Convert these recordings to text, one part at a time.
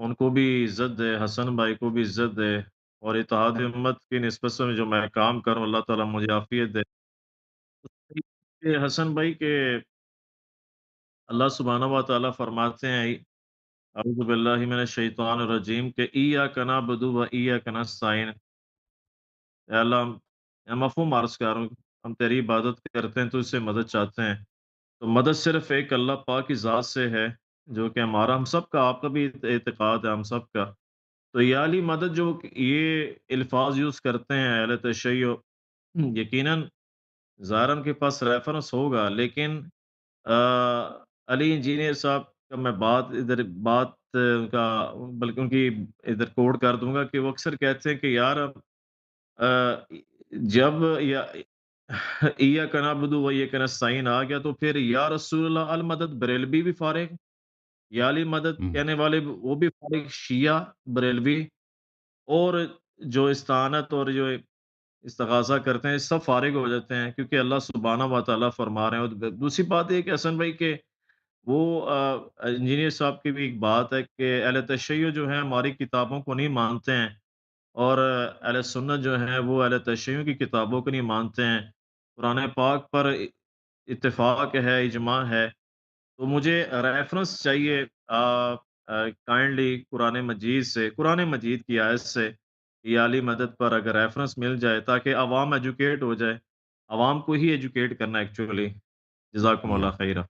ان کو بھی عزت دے، حسن بھائی کو بھی عزت دے، اور اتحاد امت کی نسبت سے جو میں کام کروں اللہ تعالیٰ مجھے عافیت دے۔ کہ حسن بھائی کہ اللہ سبحانہ و تعالیٰ فرماتے ہیں اعوذ باللہ من الشیطان الرجیم کہ ایاک نعبد و ایاک نستعین، اے اللہ میں مفہوم عرض کر رہا ہوں، ہم تیری عبادت کرتے ہیں تو اس سے مدد چاہتے ہیں، تو مدد صرف ایک اللہ پاک کی ذات سے ہے، جو کہ ہمارا ہم سب کا، آپ کا بھی اعتقاد ہے ہم سب کا۔ تو یا علی مدد جو یہ الفاظ یوز کرتے ہیں اہل تشیع، یقیناً ظاہراً کے پاس ریفرنس ہوگا، لیکن آ، علی انجینئر صاحب کا میں بات ان کا، بلکہ ان کی ادھر کوٹ کر دوں گا کہ وہ اکثر کہتے ہیں کہ یار آ، جب یا ایاک نعبد و ایاک نستعین آ گیا تو پھر یا رسول اللہ المدد بریلوی بھی فارغ، یا علی مدد ہوں، کہنے والے وہ بھی فارغ، شیعہ بریلوی اور جو استعانت اور جو استغاثہ کرتے ہیں سب فارغ ہو جاتے ہیں، کیونکہ اللہ سبحانہ و تعالیٰ فرما رہے ہیں۔ اور دوسری بات یہ کہ حسن بھائی کہ وہ انجینئر صاحب کی بھی ایک بات ہے کہ اہل تشیع جو ہیں ہماری کتابوں کو نہیں مانتے ہیں، اور اہل سنت جو ہیں وہ اہل تشیع کی کتابوں کو نہیں مانتے ہیں۔ قرآن پاک پر اتفاق ہے، اجماع ہے، تو مجھے ریفرنس چاہیے کائنڈلی قرآن مجید کی آیت سے یا علی مدد پر اگر ریفرنس مل جائے تاکہ عوام ایجوکیٹ ہو جائے، عوام کو ہی ایجوکیٹ کرنا ایکچولی۔ جزاکم یا اللہ خیرہ۔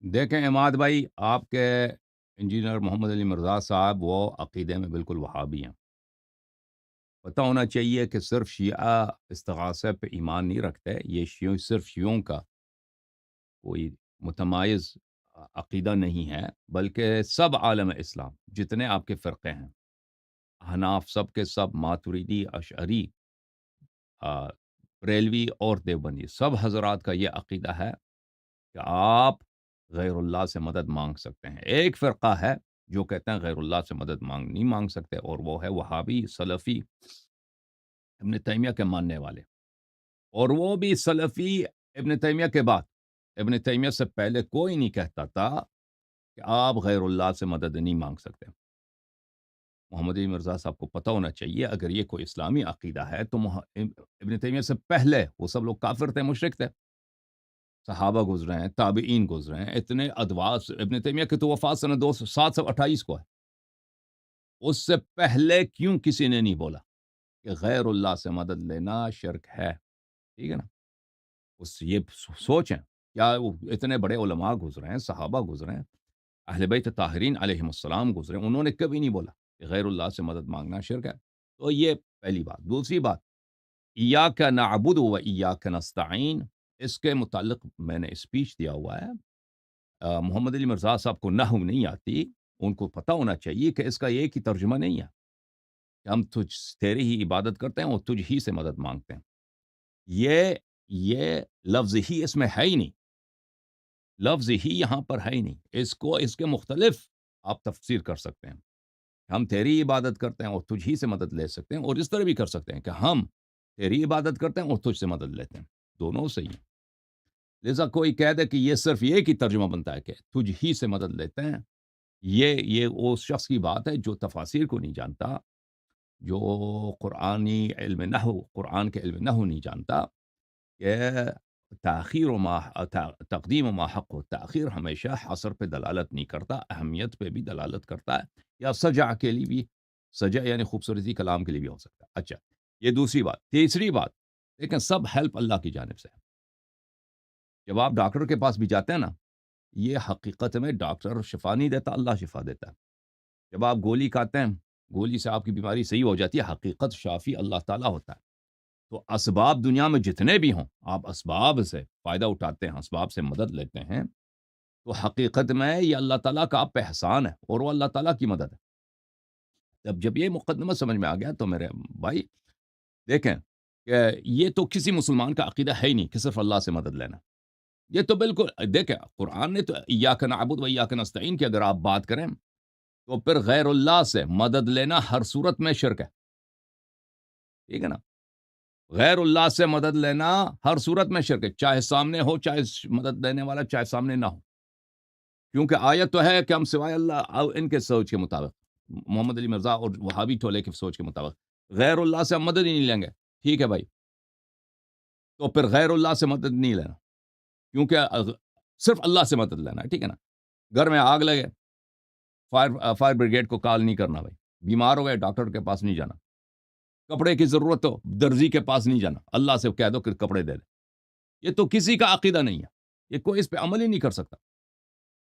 دیکھیں عماد بھائی، آپ کے انجینئر محمد علی مرزا صاحب وہ عقیدے میں بالکل وہابی ہیں۔ پتہ ہونا چاہیے کہ صرف شیعہ استغاثہ پہ ایمان نہیں رکھتے، یہ صرف شیعوں کا کوئی متمایز عقیدہ نہیں ہے، بلکہ سب عالم اسلام جتنے آپ کے فرقے ہیں، حناف سب کے سب، ماتریدی، اشعری، آ، بریلوی اور دیوبندی، سب حضرات کا یہ عقیدہ ہے کہ آپ غیر اللہ سے مدد مانگ سکتے ہیں۔ ایک فرقہ ہے جو کہتے ہیں غیر اللہ سے مدد نہیں مانگ سکتے، اور وہ ہے وہابی سلفی، ابن تیمیہ کے ماننے والے، اور وہ بھی سلفی ابن تیمیہ کے بعد۔ ابن تیمیہ سے پہلے کوئی نہیں کہتا تھا کہ آپ غیر اللہ سے مدد نہیں مانگ سکتے۔ محمد علی مرزا صاحب کو پتہ ہونا چاہیے اگر یہ کوئی اسلامی عقیدہ ہے تو ابن تیمیہ سے پہلے وہ سب لوگ کافر تھے، مشرک تھے، صحابہ گزرے ہیں، تابعین گزرے ہیں، اتنے ادواس، ابن تیمیہ کی تو وفات سنہ 728 کو ہے۔ اس سے پہلے کیوں کسی نے نہیں بولا کہ غیر اللہ سے مدد لینا شرک ہے؟ ٹھیک ہے نا؟ یہ سوچیں، کیا وہ اتنے بڑے علماء گزرے ہیں، صحابہ گزرے ہیں، اہل بیت طاہرین علیہم السلام گزرے، انہوں نے کبھی نہیں بولا کہ غیر اللہ سے مدد مانگنا شرک ہے۔ تو یہ پہلی بات۔ دوسری بات، ایاک نعبد و ایاک نستعین، اس کے متعلق میں نے اسپیچ دیا ہوا ہے۔ محمد علی مرزا صاحب کو نحو نہیں آتی، ان کو پتہ ہونا چاہیے کہ اس کا ایک ہی ترجمہ نہیں ہے کہ ہم تیری ہی عبادت کرتے ہیں اور تجھ ہی سے مدد مانگتے ہیں۔ یہ یہ لفظ ہی اس میں ہے ہی نہیں، لفظ ہی یہاں پر ہے ہی نہیں، اس کے مختلف آپ تفسیر کر سکتے ہیں۔ ہم تیری عبادت کرتے ہیں اور تجھ ہی سے مدد لے سکتے ہیں، اور اس طرح بھی کر سکتے ہیں کہ ہم تیری عبادت کرتے ہیں اور تجھ سے مدد لیتے ہیں، دونوں صحیح ہیں۔ لہذا کوئی کہہ دے کہ یہ صرف ایک ہی ترجمہ بنتا ہے کہ تجھ ہی سے مدد لیتے ہیں، یہ اس شخص کی بات ہے جو تفاسیر کو نہیں جانتا، جو قرآن کے علم نحو نہیں جانتا کہ تاخیر و ما تقدیم و ما حق و تاخیر ہمیشہ حصر پہ دلالت نہیں کرتا، اہمیت پہ بھی دلالت کرتا ہے، یا سجع کے لیے بھی، سجع یعنی خوبصورتی کلام کے لیے بھی ہو سکتا ہے۔ اچھا، یہ دوسری بات۔ تیسری بات، لیکن سب ہیلپ اللہ کی جانب سے ہے۔ جب آپ ڈاکٹر کے پاس بھی جاتے ہیں نا، یہ حقیقت میں ڈاکٹر شفا نہیں دیتا، اللہ شفا دیتا ہے۔ جب آپ گولی کھاتے ہیں، گولی سے آپ کی بیماری صحیح ہو جاتی ہے، حقیقت شافی اللہ تعالیٰ ہوتا ہے۔ تو اسباب دنیا میں جتنے بھی ہوں، آپ اسباب سے فائدہ اٹھاتے ہیں، اسباب سے مدد لیتے ہیں، تو حقیقت میں یہ اللہ تعالیٰ کا آپ پہ احسان ہے، اور وہ اللہ تعالیٰ کی مدد ہے۔ جب یہ مقدمہ سمجھ میں آ گیا تو میرے بھائی دیکھیں کہ یہ تو کسی مسلمان کا عقیدہ ہے ہی نہیں کہ صرف اللہ سے مدد لینا۔ یہ تو بالکل، دیکھیں قرآن نے تو ایاک نعبد و ایاک نستعین کی اگر آپ بات کریں تو پھر غیر اللہ سے مدد لینا ہر صورت میں شرک ہے، ٹھیک ہے نا؟ غیر اللہ سے مدد لینا ہر صورت میں شرک ہے، چاہے سامنے ہو، چاہے مدد دینے والا چاہے سامنے نہ ہو، کیونکہ آیت تو ہے کہ ہم سوائے اللہ ان کے سوچ کے مطابق محمد علی مرزا اور وہابی ٹولے کی سوچ کے مطابق غیر اللہ سے ہم مدد ہی نہیں لیں گے، ٹھیک ہے بھائی، تو پھر غیر اللہ سے مدد نہیں لینا، کیونکہ صرف اللہ سے مدد لینا ہے، ٹھیک ہے نا؟ گھر میں آگ لگے، فائر بریگیڈ کو کال نہیں کرنا بھائی، بیمار ہو گئے ڈاکٹر کے پاس نہیں جانا، کپڑے کی ضرورت ہو درزی کے پاس نہیں جانا، اللہ سے کہہ دو کہ کپڑے دے دے۔ یہ تو کسی کا عقیدہ نہیں ہے، یہ کوئی اس پہ عمل ہی نہیں کر سکتا۔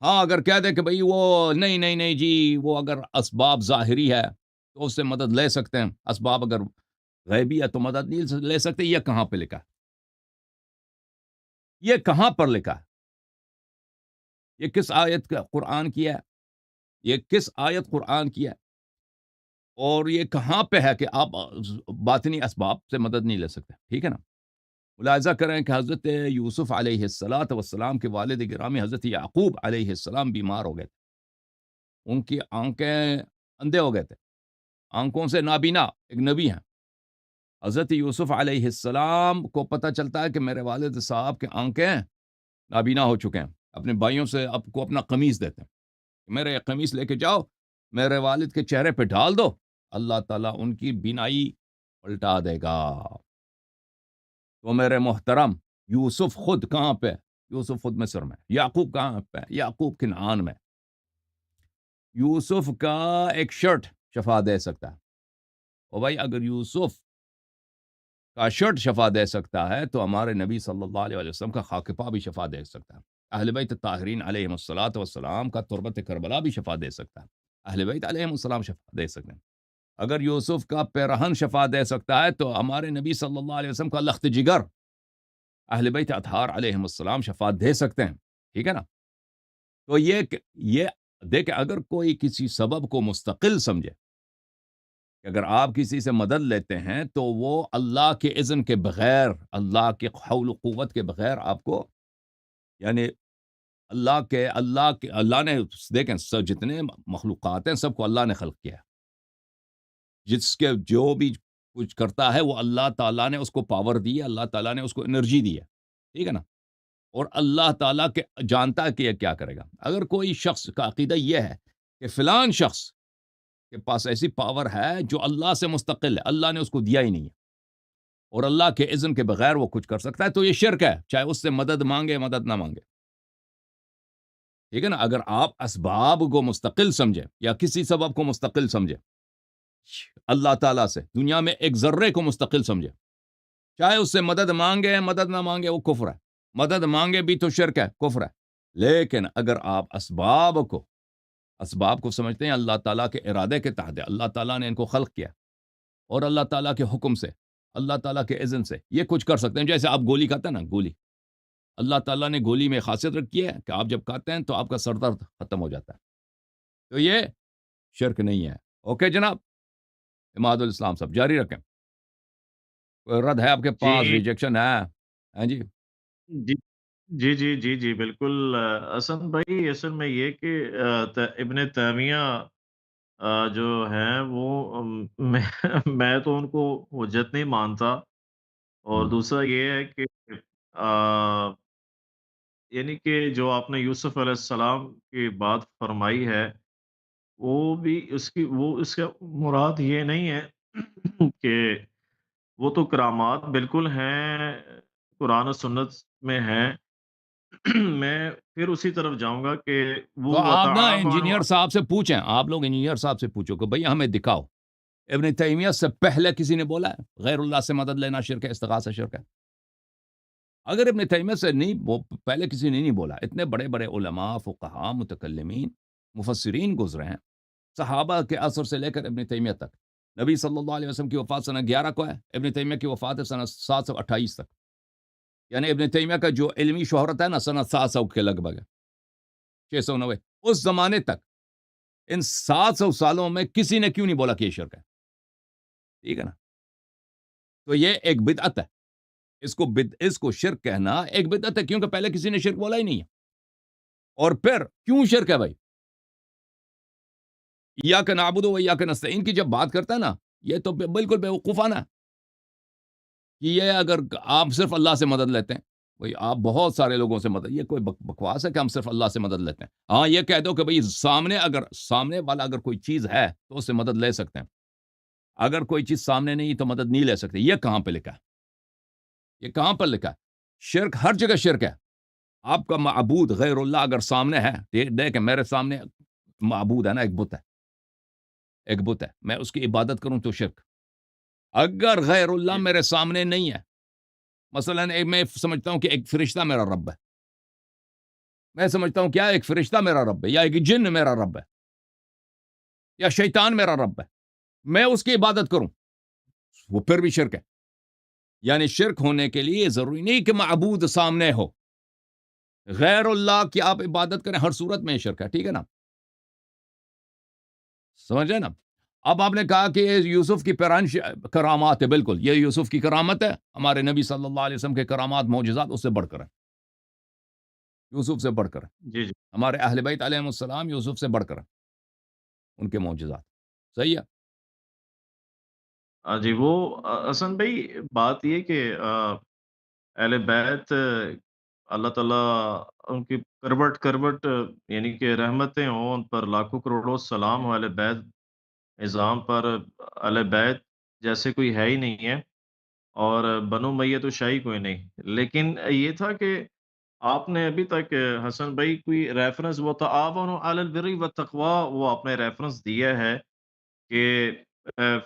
ہاں اگر کہہ دے کہ بھائی وہ نہیں نہیں نہیں جی، وہ اگر اسباب ظاہری ہے تو اس سے مدد لے سکتے ہیں، اسباب اگر غیبی ہے تو مدد نہیں لے سکتے، یہ کہاں پہ لکھا ہے؟ یہ کہاں پر لکھا ہے؟ یہ کس آیت کا قرآن کی ہے؟ یہ کس آیت قرآن کی ہے؟ اور یہ کہاں پہ ہے کہ آپ باطنی اسباب سے مدد نہیں لے سکتے؟ ٹھیک ہے نا؟ ملاحظہ کریں کہ حضرت یوسف علیہ السلام کے والد گرامی حضرت یعقوب علیہ السلام بیمار ہو گئے تھے، ان کی آنکھیں اندھے ہو گئے تھے، آنکھوں سے نابینا، ایک نبی ہیں۔ حضرت یوسف علیہ السلام کو پتہ چلتا ہے کہ میرے والد صاحب کے آنکھیں نابینا ہو چکے ہیں، اپنے بھائیوں سے آپ کو اپنا قمیص دیتے ہیں، میرے یہ قمیص لے کے جاؤ، میرے والد کے چہرے پہ ڈال دو، اللہ تعالیٰ ان کی بینائی پلٹا دے گا۔ تو میرے محترم یوسف خود کہاں پہ؟ یوسف خود مصر میں۔ یعقوب کہاں پہ؟ یعقوب کنعان میں۔ یوسف کا ایک شرٹ شفا دے سکتا ہے، اور بھائی اگر یوسف کا شرٹ شفا دے سکتا ہے تو ہمارے نبی صلی اللہ علیہ وسلم کا خاک پا بھی شفا دے سکتا ہے، اہل بیت طاہرین علیہم الصلاۃ والسلام کا تربت کربلا بھی شفا دے سکتا ہے، اہل بیت علیہم السلام شفا دے سکتے ہیں۔ اگر یوسف کا پیرہن شفا دے سکتا ہے تو ہمارے نبی صلی اللہ علیہ وسلم کا لخت جگر اہل بیت اطہار علیہم السلام شفا دے سکتے ہیں، ٹھیک ہے نا؟ تو یہ دیکھیں، اگر کوئی کسی سبب کو مستقل سمجھے کہ اگر آپ کسی سے مدد لیتے ہیں تو وہ اللہ کے اذن کے بغیر، اللہ کے حول و قوت کے بغیر آپ کو، یعنی اللہ نے، دیکھیں جتنے مخلوقات ہیں سب کو اللہ نے خلق کیا ہے، جس کے جو بھی کچھ کرتا ہے وہ اللہ تعالیٰ نے اس کو پاور دی ہے، اللہ تعالیٰ نے اس کو انرجی دی ہے، ٹھیک ہے نا؟ اور اللہ تعالیٰ کے جانتا ہے کہ یہ کیا کرے گا۔ اگر کوئی شخص کا عقیدہ یہ ہے کہ فلان شخص کے پاس ایسی پاور ہے جو اللہ سے مستقل ہے، اللہ نے اس کو دیا ہی نہیں ہے، اور اللہ کے اذن کے بغیر وہ کچھ کر سکتا ہے، تو یہ شرک ہے، چاہے اس سے مدد مانگے مدد نہ مانگے، ٹھیک ہے نا؟ اگر آپ اسباب کو مستقل سمجھے یا کسی سبب کو مستقل سمجھے اللہ تعالیٰ سے، دنیا میں ایک ذرے کو مستقل سمجھے، چاہے اس سے مدد مانگے مدد نہ مانگے، وہ کفر ہے، مدد مانگے بھی تو شرک ہے، کفر ہے۔ لیکن اگر آپ اسباب کو سمجھتے ہیں اللہ تعالیٰ کے ارادے کے تحت، اللہ تعالیٰ نے ان کو خلق کیا، اور اللہ تعالیٰ کے حکم سے، اللہ تعالیٰ کے اذن سے یہ کچھ کر سکتے ہیں۔ جیسے آپ گولی کھاتے ہیں نا، گولی، اللہ تعالیٰ نے گولی میں خاصیت رکھی ہے کہ آپ جب کھاتے ہیں تو آپ کا سر درد ختم ہو جاتا ہے، تو یہ شرک نہیں ہے۔ اوکے جناب، اماد الاسلام صاحب جاری رکھیں، کوئی رد ہے آپ کے پاس؟ جی، ریجیکشن ہے؟ ہاں جی، جی، جی، بالکل حسن بھائی، اصل میں یہ کہ ابن تیمیہ جو ہیں وہ میں میں تو ان کو حجت نہیں مانتا، اور ہم، دوسرا یہ ہے کہ آ یعنی کہ جو آپ نے یوسف علیہ السلام کی بات فرمائی ہے، اس کا مراد یہ نہیں ہے کہ وہ تو کرامات بالکل ہیں، قرآن و سنت میں ہیں۔ میں پھر اسی طرف جاؤں گا کہ وہ تو آپ نا وَتَعَاوَنُوا، انجینئر صاحب سے پوچھیں، آپ لوگ انجینئر صاحب سے پوچھو کہ بھئی ہمیں دکھاؤ ابن تیمیہ سے پہلے کسی نے بولا ہے غیر اللہ سے مدد لینا شرک ہے، استغاثہ شرک ہے؟ اگر ابن تیمیہ سے پہلے کسی نے نہیں بولا، اتنے بڑے بڑے علماء، فقہاء، متکلمین، مفسرین گزرے ہیں، صحابہ کے عصر سے لے کر ابن تیمیہ تک، نبی صلی اللہ علیہ وسلم کی وفات سنہ 11 کو ہے، ابن تیمیہ کی وفات ہے سنہ 728 تک، یعنی ابن تیمیہ کا جو علمی شہرت ہے نا سنہ 700 کے لگ بھگ ہے، 690، اس زمانے تک ان 700 سالوں میں کسی نے کیوں نہیں بولا کہ یہ شرک ہے؟ ٹھیک ہے نا؟ تو یہ ایک بدعت ہے، اس کو شرک کہنا ایک بدعت ہے، کیونکہ پہلے کسی نے شرک بولا ہی نہیں ہے۔ اور پھر کیوں شرک ہے بھائی؟ ایاک نعبد و ایاک نستعین کی جب بات کرتا ہے نا، یہ تو بالکل بیوقوفانہ ہے کہ یہ اگر آپ صرف اللہ سے مدد لیتے ہیں، کوئی آپ بہت سارے لوگوں سے مدد، یہ کوئی بکواس ہے کہ ہم صرف اللہ سے مدد لیتے ہیں؟ ہاں یہ کہہ دو کہ بھئی سامنے والا اگر کوئی چیز ہے تو اس سے مدد لے سکتے ہیں، اگر کوئی چیز سامنے نہیں تو مدد نہیں لے سکتے، یہ کہاں پہ لکھا ہے؟ یہ کہاں پر لکھا ہے؟ شرک ہر جگہ شرک ہے۔ آپ کا معبود غیر اللہ اگر سامنے ہے، دیکھیں میرے سامنے معبود ہے نا، ایک بت ہے، میں اس کی عبادت کروں تو شرک۔ اگر غیر اللہ جی میرے سامنے نہیں ہے، مثلاً میں سمجھتا ہوں کہ ایک فرشتہ میرا رب ہے، میں سمجھتا ہوں کیا ایک فرشتہ میرا رب ہے، یا ایک جن میرا رب ہے، یا شیطان میرا رب ہے، میں اس کی عبادت کروں، وہ پھر بھی شرک ہے۔ یعنی شرک ہونے کے لیے ضروری نہیں کہ معبود سامنے ہو، غیر اللہ کی آپ عبادت کریں، ہر صورت میں یہ شرک ہے، ٹھیک ہے نا؟ سمجھے نا؟ اب آپ نے کہا کہ یہ یوسف کی پیرانش کرامات ہے، بالکل یہ یوسف کی کرامت ہے، ہمارے نبی صلی اللہ علیہ وسلم کے کرامات معجزات اس سے بڑھ کر ہیں، یوسف سے بڑھ کر ہیں، جی جی ہمارے اہل بیت علیہم السلام یوسف سے بڑھ کر ہیں، ان کے معجزات، صحیح ہے؟ ہاں جی وہ حسن بھائی بات یہ کہ اہل بیت اللہ تعالیٰ ان کی کروٹ کروٹ یعنی کہ رحمتیں ہوں ان پر، لاکھوں کروڑوں سلام ہو اہل بیت نظام پر۔ اہل بیت جیسے کوئی ہے ہی نہیں ہے، اور بنو امیہ تو شاہی کوئی نہیں۔ لیکن یہ تھا کہ آپ نے ابھی تک حسن بھائی کوئی ریفرنس، وہ تعاونوا علی البر والتقوی، وہ آپ نے ریفرنس دیا ہے کہ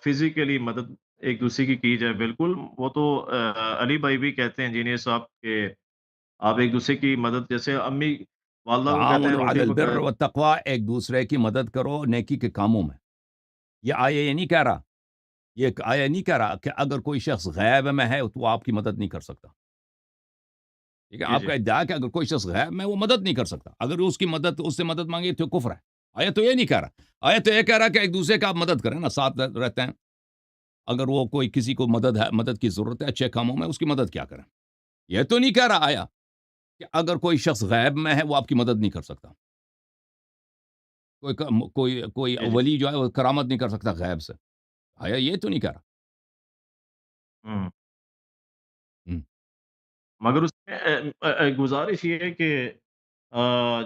فزیکلی مدد ایک دوسرے کی جائے، بالکل وہ تو علی بھائی بھی کہتے ہیں انجینئر صاحب کہ آپ ایک دوسرے کی مدد، جیسے امی والدہ کو کہتے ہیں تعاون علی روٹی البر پکا۔ والتقوی، ایک دوسرے کی مدد کرو نیکی کے کاموں میں۔ یہ آیہ یہ نہیں کہہ رہا، یہ آیہ نہیں کہہ رہا کہ اگر کوئی شخص غیب میں ہے تو آپ کی مدد نہیں کر سکتا، ٹھیک ہے؟ جی آپ جی کا ادعا ہے کہ اگر کوئی شخص غیب میں وہ مدد نہیں کر سکتا، اگر اس کی مدد اس سے مدد مانگے تو کفر ہے۔ آیت تو یہ نہیں کہہ رہا، آیت تو یہ کہہ رہا کہ ایک دوسرے کا آپ مدد کریں نا، ساتھ رہتے ہیں، اگر وہ کوئی کسی کو مدد کی ضرورت ہے اچھے کاموں میں، اس کی مدد کیا کریں؟ یہ تو نہیں کہہ رہا آیا کہ اگر کوئی شخص غیب میں ہے وہ آپ کی مدد نہیں کر سکتا، کوئی جی جی ولی جو ہے وہ کرامت نہیں کر سکتا غیب سے، آیا یہ تو نہیں کہہ رہا۔ ہوں ہم۔ مگر اس میں گزارش یہ ہے کہ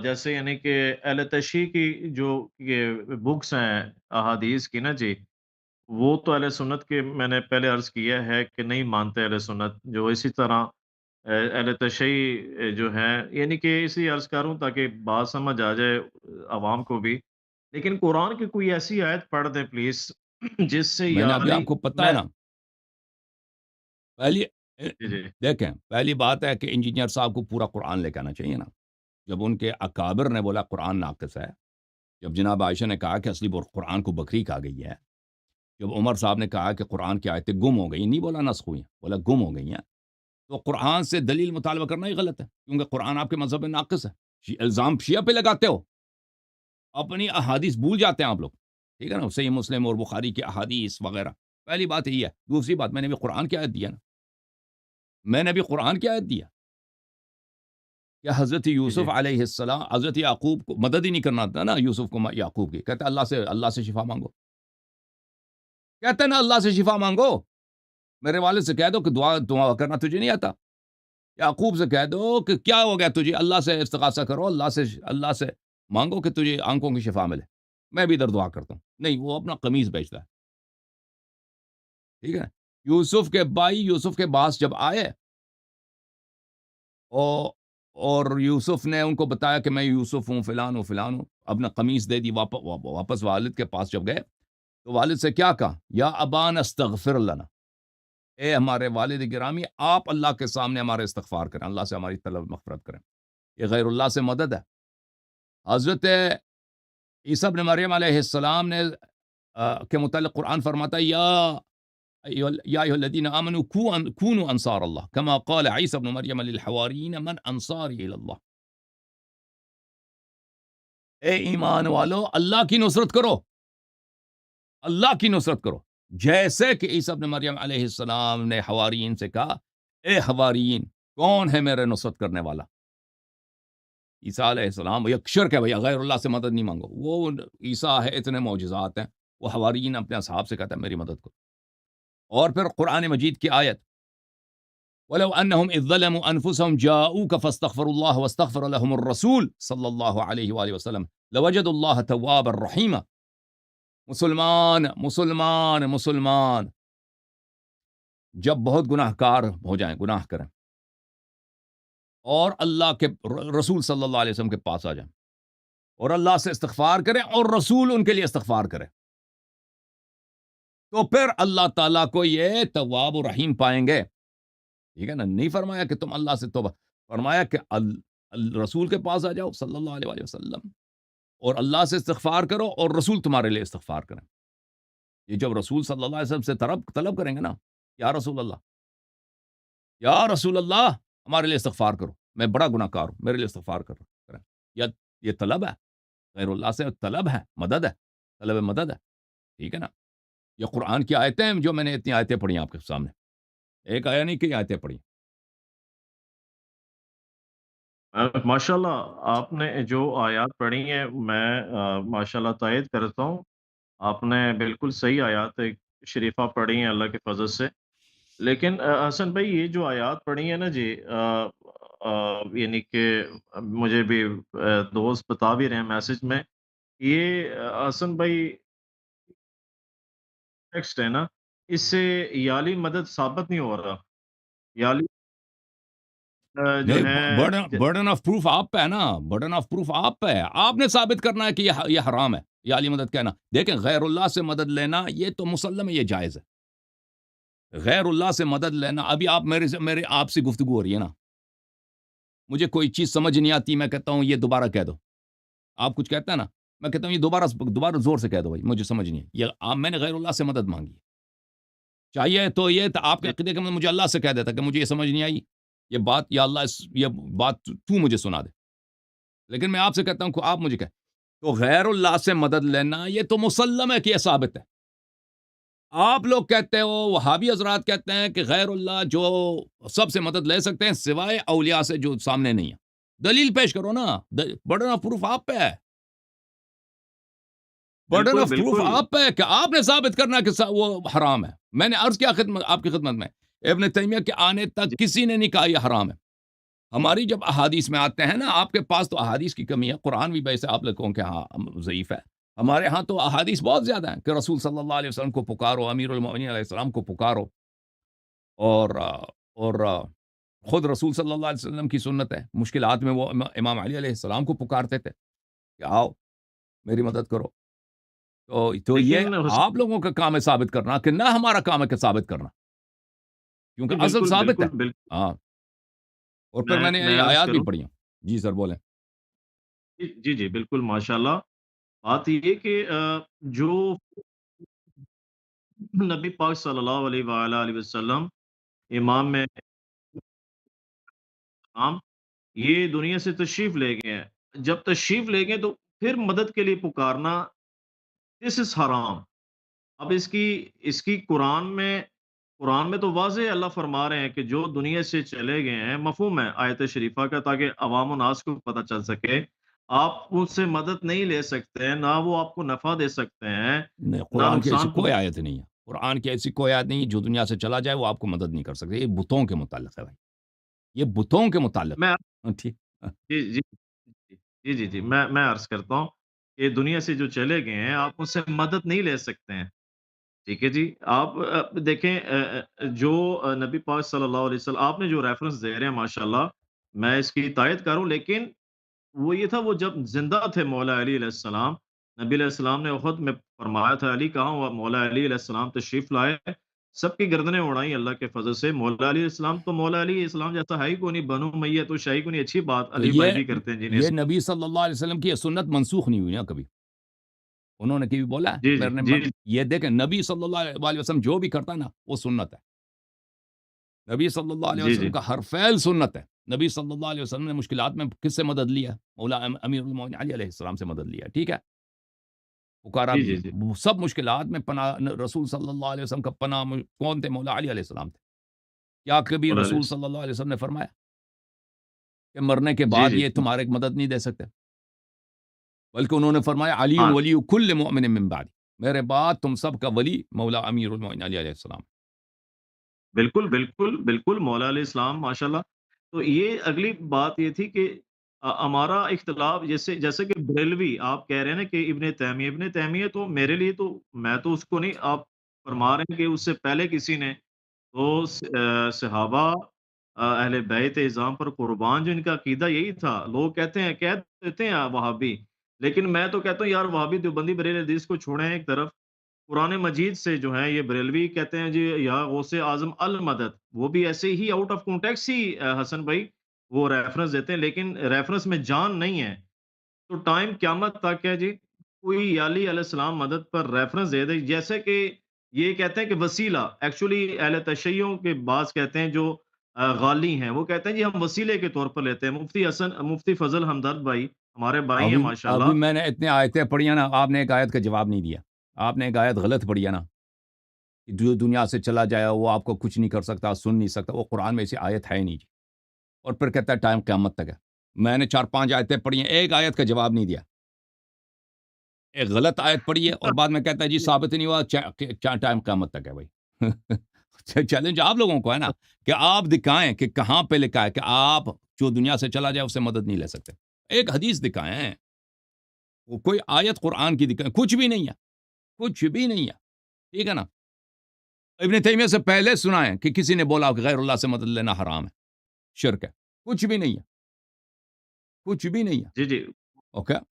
جیسے یعنی کہ اہل تشیع کی جو یہ بکس ہیں احادیث کی نا جی، وہ تو اہل سنت کے میں نے پہلے عرض کیا ہے کہ نہیں مانتے اہل سنت، جو اسی طرح اہل تشیع جو ہیں، یعنی کہ اسی عرض کروں تاکہ بات سمجھ آ جائے عوام کو بھی۔ لیکن قرآن کی کوئی ایسی آیت پڑھ دیں پلیز جس سے میں نے ابھی یعنی آپ کو پتا ہے میں نا، پہلی جی جی دیکھیں پہلی بات ہے کہ انجینئر صاحب کو پورا قرآن لے کے آنا چاہیے نا، جب ان کے اکابر نے بولا قرآن ناقص ہے، جب جناب عائشہ نے کہا کہ اصلی قرآن کو بکری کہا گئی ہے، جب عمر صاحب نے کہا کہ قرآن کی آیتیں گم ہو گئی، نہیں بولا نسخ ہوئی ہیں، بولا گم ہو گئی ہیں، تو قرآن سے دلیل مطالبہ کرنا ہی غلط ہے، کیونکہ قرآن آپ کے مذہب میں ناقص ہے۔ الزام شیعہ پہ لگاتے ہو، اپنی احادیث بھول جاتے ہیں آپ لوگ، ٹھیک ہے نا، صحیح مسلم اور بخاری کی احادیث وغیرہ، پہلی بات یہی ہے۔ دوسری بات، میں نے بھی قرآن کی آیت دیا نا، میں نے بھی قرآن کی آیت دیا کہ حضرت جی جی یوسف علیہ السلام حضرت یعقوب کو مدد ہی نہیں کرنا تھا نا، یوسف کو یعقوب کی، کہتے اللہ سے شفا مانگو، کہتے ہیں نا اللہ سے شفا مانگو، میرے والد سے کہہ دو کہ دعا کرنا تجھے نہیں آتا، یعقوب سے کہہ دو کہ کیا ہو گیا تجھے، اللہ سے استغاثہ کرو، اللہ سے مانگو کہ تجھے آنکھوں کی شفا ملے، میں بھی ادھر دعا کرتا ہوں، نہیں وہ اپنا قمیض بیچتا ہے، ٹھیک ہے۔ یوسف کے بھائی یوسف کے پاس جب آئے او اور یوسف نے ان کو بتایا کہ میں یوسف ہوں، فلان ہوں، اپنا قمیص دے دی، واپس والد کے پاس جب گئے تو والد سے کیا کہا، یا ابان استغفر لنا، اے ہمارے والد گرامی آپ اللہ کے سامنے ہمارے استغفار کریں، اللہ سے ہماری طلب مغفرت کریں، یہ غیر اللہ سے مدد ہے۔ حضرت عیسیٰ ابن مریم علیہ السلام نے کے متعلق قرآن فرماتا ہے یا ایھا الذین آمنوا کونوا انصار اللہ کما قال عیسی ابن مریم للحواریین من انصاری الی اللہ، اے ایمان والو اللہ کی نصرت کرو، اللہ کی نصرت کرو، جیسے کہ عیسی ابن مریم علیہ السلام نے حواریین سے کہا اے حواریین کون ہے میرے نصرت کرنے والا؟ عیسیٰ علیہ السلام یہ شرک ہے بھیا، غیر اللہ سے مدد نہیں مانگو، وہ عیسیٰ ہے، اتنے معجزات ہیں، وہ حواریین اپنے اصحاب سے کہتا ہے میری مدد کرو۔ اور پھر قرآن مجید کی آیت ولو انہم اذ ظلموا انفسهم جاؤوك فاستغفروا الله واستغفر لهم الرسول صلی اللہ علیہ وآلہ وسلم لوجدوا اللہ توابا رحیما. مسلمان مسلمان مسلمان جب بہت گناہ کار ہو جائیں، گناہ کریں، اور اللہ کے رسول صلی اللہ علیہ وسلم کے پاس آ جائیں اور اللہ سے استغفار کریں اور رسول ان کے لیے استغفار کرے، تو پھر اللہ تعالیٰ کو یہ تواب و رحیم پائیں گے. ٹھیک ہے نا؟ نہیں فرمایا کہ تم اللہ سے توبہ، فرمایا کہ رسول کے پاس آ جاؤ صلی اللہ علیہ وآلہ وسلم اور اللہ سے استغفار کرو اور رسول تمہارے لیے استغفار کریں. یہ جب رسول صلی اللہ علیہ وسلم سے طلب کریں گے نا، یا رسول اللہ، یا رسول اللہ ہمارے لیے استغفار کرو، میں بڑا گناہ کار ہوں، میرے لیے استغفار کریں. یہ طلب ہے، غیر اللہ سے طلب ہے، مدد ہے، طلب مدد ہے. ٹھیک ہے نا؟ یہ قرآن کی آیتیں ہیں جو میں نے اتنی آیتیں پڑھی آپ کے سامنے، ایک آیا نہیں، کئی آیتیں پڑھی. ماشاء اللہ آپ نے جو آیات پڑھی ہیں میں ماشاء اللہ تائید کرتا ہوں. آپ نے بالکل صحیح آیات شریفہ پڑھی ہیں اللہ کے فضل سے. لیکن حسن بھائی یہ جو آیات پڑھی ہیں نا جی، یعنی کہ مجھے بھی دوست بتا بھی رہے ہیں میسج میں، یہ حسن بھائی ٹیکسٹ ہے نا، اس سے یالی مدد ثابت نہیں ہو رہا. یالی جو نہیں، ہے برڈن آف پروف آپ پہ ہے نا، برڈن آف پروف آپ پہ ہے. آپ نے ثابت کرنا ہے کہ یہ حرام ہے، یہ علی مدد کہنا. دیکھیں، غیر اللہ سے مدد لینا یہ تو مسلم ہے، یہ جائز ہے. غیر اللہ سے مدد لینا، ابھی آپ میرے آپ سے گفتگو ہو رہی ہے نا، مجھے کوئی چیز سمجھ نہیں آتی، میں کہتا ہوں یہ دوبارہ کہہ دو. آپ کچھ کہتا ہے نا، میں کہتا ہوں یہ دوبارہ زور سے کہہ دو بھائی، مجھے سمجھ نہیں ہے. یہ میں نے غیر اللہ سے مدد مانگی، چاہیے تو یہ آپ کے عقیدے کے مجھے اللہ سے کہہ دیتا کہ مجھے یہ سمجھ نہیں آئی، یہ بات یا اللہ یہ بات تو مجھے سنا دے. لیکن میں آپ سے کہتا ہوں کہ آپ مجھے تو غیر اللہ سے مدد لینا یہ تو مسلم ہے کہ یہ ثابت ہے. آپ لوگ کہتے ہو، وہابی حضرات کہتے ہیں کہ غیر اللہ جو سب سے مدد لے سکتے ہیں سوائے اولیاء سے جو سامنے نہیں ہے. دلیل پیش کرو نا، برڈن آف پروف آپ پہ ہے، برڈن بالکل آف پروف بالکل آپ پہ ہے کہ آپ نے ثابت کرنا کہ وہ حرام ہے. میں نے عرض کیا آپ کی خدمت میں، ابن تیمیہ کے آنے تک جی کسی نے نہیں کہا یہ حرام ہے. ہماری جب احادیث میں آتے ہیں نا، آپ کے پاس تو احادیث کی کمی ہے، قرآن بھی ویسے آپ لوگوں کے ہاں ضعیف ہے. ہمارے ہاں تو احادیث بہت زیادہ ہیں کہ رسول صلی اللہ علیہ وسلم کو پکارو، امیر المؤمنین علیہ السلام کو پکارو، اور خود رسول صلی اللہ علیہ وسلم کی سنت ہے، مشکلات میں وہ امام علی علیہ السلام کو پکارتے تھے کہ آؤ میری مدد کرو. تو یہ لیکن آپ لوگوں کا کام ہے ثابت کرنا، کہ نہ ہمارا کام ہے کہ ثابت کرنا، جی کیونکہ اصل بالکل ثابت ہے. بالکل بالکل ہاں، اور پھر میں نے میں یہ عرض آیات بھی کروں. پڑھی ہیں. جی سر بولیں. جی جی جی، بالکل ماشاء اللہ. بات یہ کہ جو نبی پاک صلی اللہ علیہ وآلہ وسلم امام میں امام یہ دنیا سے تشریف لے گئے ہیں، جب تشریف لے گئے تو پھر مدد کے لیے پکارنا دس از حرام. اب اس کی قرآن میں تو واضح اللہ فرما رہے ہیں کہ جو دنیا سے چلے گئے ہیں، مفہوم ہے آیت شریفہ کا، تاکہ عوام و ناس کو پتہ چل سکے. آپ ان سے مدد نہیں لے سکتے ہیں، نہ وہ آپ کو نفع دے سکتے ہیں، نہیں، نہ قرآن کی ایسی نقصان کوئی آیت نہیں ہے. قرآن کی ایسی کوئی آیت نہیں، جو دنیا سے چلا جائے وہ آپ کو مدد نہیں کر سکتے. یہ بتوں کے متعلق ہے بھائی، یہ بتوں کے متعلق میں ہے. ہاں، ٹھیک. جی جی جی جی جی جی، میں عرض کرتا ہوں کہ دنیا سے جو چلے گئے ہیں آپ ان سے مدد نہیں لے سکتے ہیں. ٹھیک ہے جی. آپ دیکھیں جو نبی پاک صلی اللہ علیہ وسلم آپ نے جو ریفرنس دے رہے ہیں ماشاء اللہ میں اس کی تائید کروں، لیکن وہ یہ تھا وہ جب زندہ تھے مولا علی علیہ السلام، نبی علیہ السلام نے احد میں فرمایا تھا علی کہاں ہوا، مولا علی علیہ السلام تشریف لائے، سب کی گردنیں اڑائیں اللہ کے فضل سے. مولا علی علیہ السلام تو مولا علی علیہ السلام جیسا ہے ہی کو نہیں، بنو میہ تو شاہی کو نہیں. اچھی بات تو علی بھائی بھی کرتے ہیں جنہیں یہ نبی صلی اللہ علیہ وسلم کی یہ سنت منسوخ نہیں ہوئی نا کبھی. انہوں نے کبھی بولا جی جی میرے جی یہ دیکھیں، نبی صلی اللہ علیہ وسلم جو بھی کرتا ہے نا وہ سنت ہے. نبی صلی اللہ علیہ جی جی وسلم کا ہر فعل سنت ہے. نبی صلی اللہ علیہ وسلم نے مشکلات میں کس سے مدد لیا؟ مولا امیر المومنین علی علیہ السلام سے مدد لیا. ٹھیک ہے، پکارا جی بھی جی ہے. جی وہ سب مشکلات میں پناہ رسول صلی اللہ علیہ وسلم کا پناہ کون تھے؟ مولا علی علیہ السلام تھے. کیا کبھی مولا علیہ رسول السلام. صلی اللہ علیہ وسلم نے فرمایا کہ مرنے کے جی بعد جی یہ تمہارے مدد نہیں دے سکتے؟ بلکہ انہوں نے فرمایا علی ہاں ولی کل مؤمن من بعد، میرے بعد تم سب کا ولی مولا امیر المومنین علی علیہ السلام. بالکل، بالکل، بالکل مولا علیہ السلام ماشاءاللہ۔ تو یہ اگلی بات یہ تھی کہ ہمارا اختلاف جیسے جیسے کہ بریلوی آپ کہہ رہے ہیں نا کہ ابن تیمیہ تو میرے لیے تو میں تو اس کو نہیں آپ فرما رہے ہیں کہ اس سے پہلے کسی نے تو صحابہ اہل بیت اعظام پر قربان جو ان کا عقیدہ یہی تھا۔ لوگ کہتے ہیں کہہ دیتے ہیں وہابی، لیکن میں تو کہتا ہوں یار وہابی دیوبندی بریلوی حدیث کو چھوڑیں ایک طرف، قرآن مجید سے جو ہے یہ بریلوی کہتے ہیں جی یا غوث اعظم المدد، وہ بھی ایسے ہی آؤٹ آف کانٹیکسٹ ہی حسن بھائی وہ ریفرنس دیتے ہیں، لیکن ریفرنس میں جان نہیں ہے۔ تو ٹائم قیامت تک ہے جی، کوئی علی علیہ السلام مدد پر ریفرنس دے دے، جیسے کہ یہ کہتے ہیں کہ وسیلہ ایکچولی اہل تشیعوں کے بعض کہتے ہیں جو غالی ہیں، وہ کہتے ہیں جی ہم وسیلے کے طور پر لیتے ہیں۔ مفتی فضل ہمدرد بھائی ہمارے بھائی ہیں ابھی ماشاءاللہ۔ ابھی میں نے اتنے آیتیں پڑھی ہیں نا، آپ نے ایک آیت کا جواب نہیں دیا۔ آپ نے ایک آیت غلط پڑھی ہے نا، کہ جو دنیا سے چلا جائے وہ آپ کو کچھ نہیں کر سکتا، سن نہیں سکتا، وہ قرآن میں ایسی آیت ہے ہی نہیں جی۔ اور پھر کہتا ہے ٹائم قیامت تک ہے۔ میں نے 4 5 آیتیں پڑھی ہیں، ایک آیت کا جواب نہیں دیا۔ ایک غلط آیت پڑھی ہے اور بعد میں کہتا ہے جی ثابت ہی نہیں ہوا، ٹائم قیامت تک ہے بھائی۔ چیلنج آپ لوگوں کو ہے نا، کہ آپ دکھائیں کہ کہاں پہ لکھا ہے کہ آپ جو دنیا سے چلا جائے اس سے مدد نہیں لے سکتے۔ ایک حدیث دکھائیں، وہ کوئی آیت قرآن کی دکھائیں، کچھ بھی نہیں ہے، کچھ بھی نہیں ہے، ٹھیک ہے نا۔ ابن تیمیہ سے پہلے سنائیں کہ کسی نے بولا کہ غیر اللہ سے مدد لینا حرام ہے، شرک ہے، کچھ بھی نہیں ہے، کچھ بھی نہیں ہے، جی جی اوکے۔